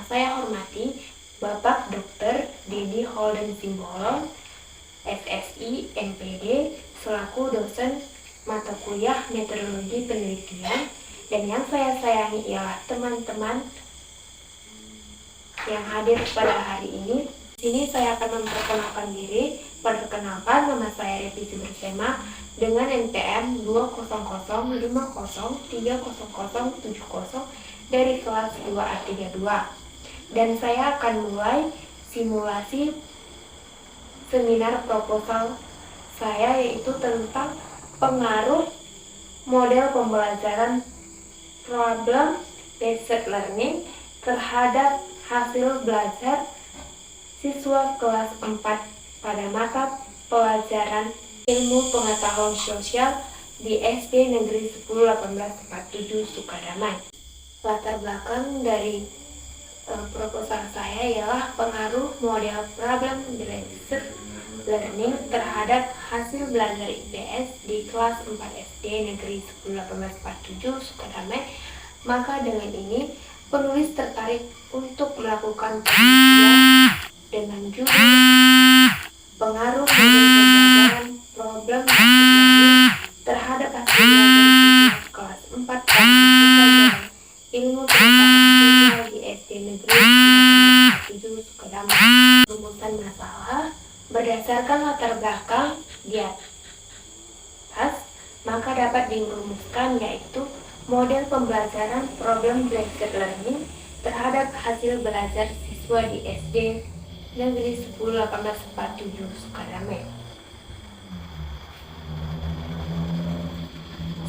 saya hormati Bapak Dr. Dedi Holden Simbolon, SSI, NPD, selaku dosen mata kuliah Metodologi Penelitian, dan yang saya sayangi ialah teman-teman yang hadir pada hari ini. Di sini saya akan memperkenalkan diri. Perkenalkan, nama saya Revisi Bersema dengan NPM 20050307070 dari kelas 2A32. Dan saya akan mulai simulasi seminar proposal saya, yaitu tentang pengaruh model pembelajaran problem based learning terhadap hasil belajar siswa kelas 4 pada mata pelajaran ilmu pengetahuan sosial di SD Negeri 10 1847 Sukadamai. Latar belakang dari proposal saya ialah pengaruh model problem based learning terhadap hasil belajar IPS di kelas 4 SD Negeri 10 1847 Sukadamai. Maka dengan ini penulis tertarik untuk melakukan penelitian dengan judul pengaruh model pembelajaran problem based learning terhadap hasil belajar siswa kelas 4 pada mata pelajaran ilmu pengetahuan sosial di SD Negeri 10 Sukadamai. Rumusan masalah berdasarkan latar belakang di atas, maka dapat dirumuskan yaitu model pembelajaran problem based learning terhadap hasil belajar siswa di SD Negeri 10 1847 Sukadamai.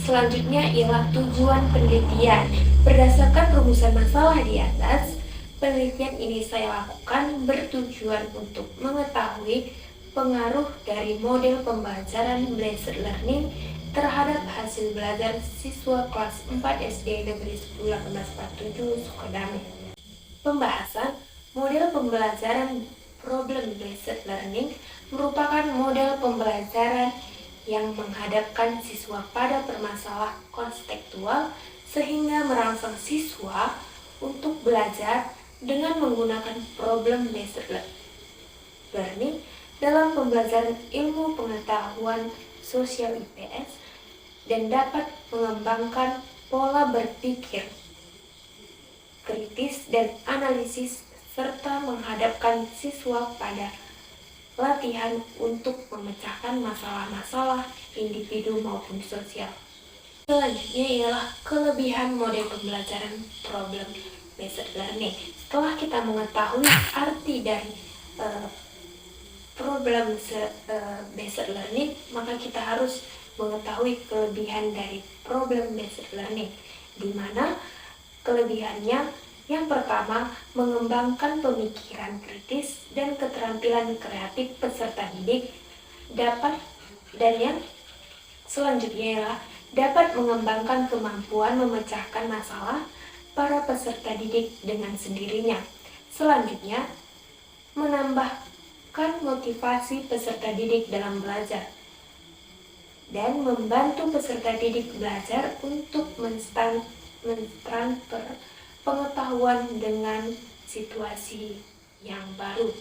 Selanjutnya ialah tujuan penelitian. Berdasarkan rumusan masalah di atas, penelitian ini saya lakukan bertujuan untuk mengetahui pengaruh dari model pembelajaran based learning terhadap hasil belajar siswa kelas 4 SD Negeri 10 1847 Sukadamai. Pembahasan model pembelajaran problem based learning merupakan model pembelajaran yang menghadapkan siswa pada permasalahan konseptual sehingga merangsang siswa untuk belajar dengan menggunakan problem based learning dalam pembelajaran ilmu pengetahuan sosial IPS dan dapat mengembangkan pola berpikir kritis dan analisis serta menghadapkan siswa pada latihan untuk memecahkan masalah-masalah individu maupun sosial. Selanjutnya ialah kelebihan model pembelajaran problem based learning. Setelah kita mengetahui arti dari problem based learning, maka kita harus mengetahui kelebihan dari problem based learning, di mana kelebihannya yang pertama mengembangkan pemikiran kritis dan keterampilan kreatif peserta didik dan yang selanjutnya ialah dapat mengembangkan kemampuan memecahkan masalah para peserta didik dengan sendirinya. Selanjutnya, menambahkan motivasi peserta didik dalam belajar dan membantu peserta didik belajar untuk mentransfer pengetahuan dengan situasi yang baru.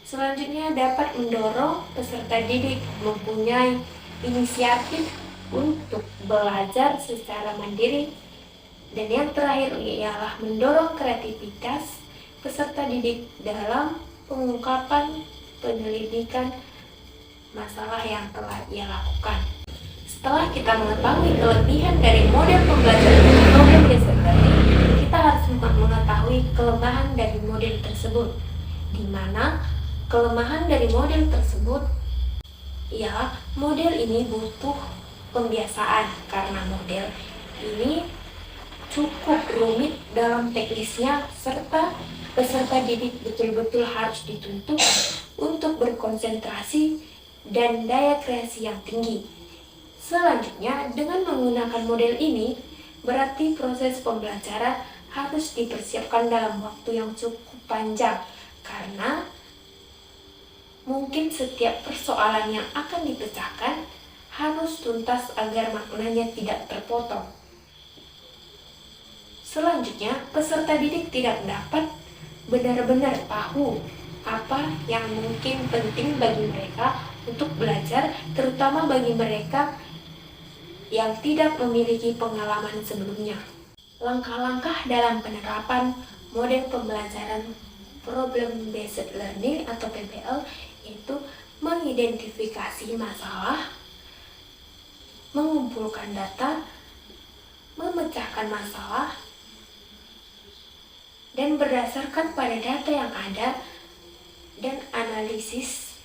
Selanjutnya, dapat mendorong peserta didik mempunyai inisiatif untuk belajar secara mandiri. Dan yang terakhir ialah mendorong kreativitas peserta didik dalam pengungkapan penyelidikan masalah yang telah ia lakukan. Setelah kita mengetahui kelebihan dari model pembelajaran problem based learning, kita harus mengetahui kelemahan dari model tersebut, di mana kelemahan dari model tersebut ialah model ini butuh pembiasaan karena model ini cukup rumit dalam teknisnya serta peserta didik betul-betul harus dituntut untuk berkonsentrasi dan daya kreasi yang tinggi. Selanjutnya, dengan menggunakan model ini, berarti proses pembelajaran harus dipersiapkan dalam waktu yang cukup panjang karena mungkin setiap persoalan yang akan dipecahkan harus tuntas agar maknanya tidak terpotong. Selanjutnya, peserta didik tidak dapat benar-benar tahu apa yang mungkin penting bagi mereka untuk belajar, terutama bagi mereka yang tidak memiliki pengalaman sebelumnya. Langkah-langkah dalam penerapan model pembelajaran Problem Based Learning atau PBL yaitu mengidentifikasi masalah, mengumpulkan data, memecahkan masalah, dan berdasarkan pada data yang ada dan analisis,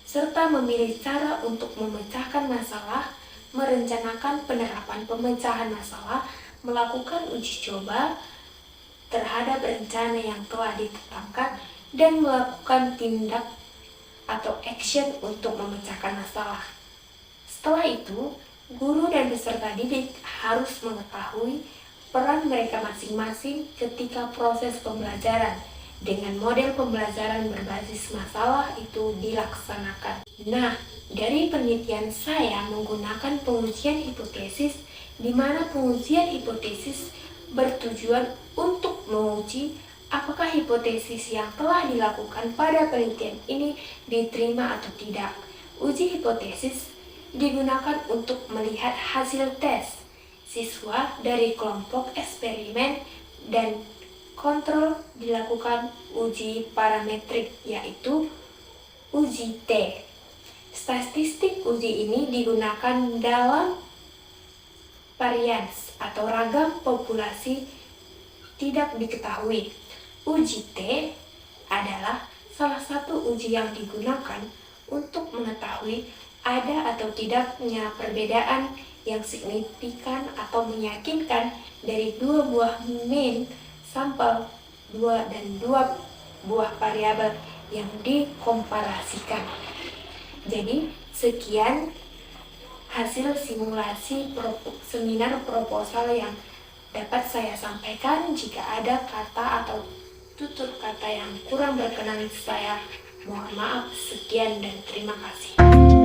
serta memilih cara untuk memecahkan masalah, merencanakan penerapan pemecahan masalah, melakukan uji coba terhadap rencana yang telah ditetapkan, dan melakukan tindak atau action untuk memecahkan masalah. Setelah itu, guru dan peserta didik harus mengetahui peran mereka masing-masing ketika proses pembelajaran dengan model pembelajaran berbasis masalah itu dilaksanakan. Nah, dari penelitian saya menggunakan pengujian hipotesis, di mana pengujian hipotesis bertujuan untuk menguji apakah hipotesis yang telah dilakukan pada penelitian ini diterima atau tidak. Uji hipotesis digunakan untuk melihat hasil tes siswa dari kelompok eksperimen, dan kontrol dilakukan uji parametrik yaitu uji T. Statistik uji ini digunakan dalam varians atau ragam populasi tidak diketahui. Uji T adalah salah satu uji yang digunakan untuk mengetahui ada atau tidaknya perbedaan yang signifikan atau meyakinkan dari dua buah mean sampel dan dua buah variabel yang dikomparasikan. Jadi, sekian hasil simulasi seminar proposal yang dapat saya sampaikan. Jika ada kata atau tutur kata yang kurang berkenan, saya mohon maaf. Sekian dan terima kasih.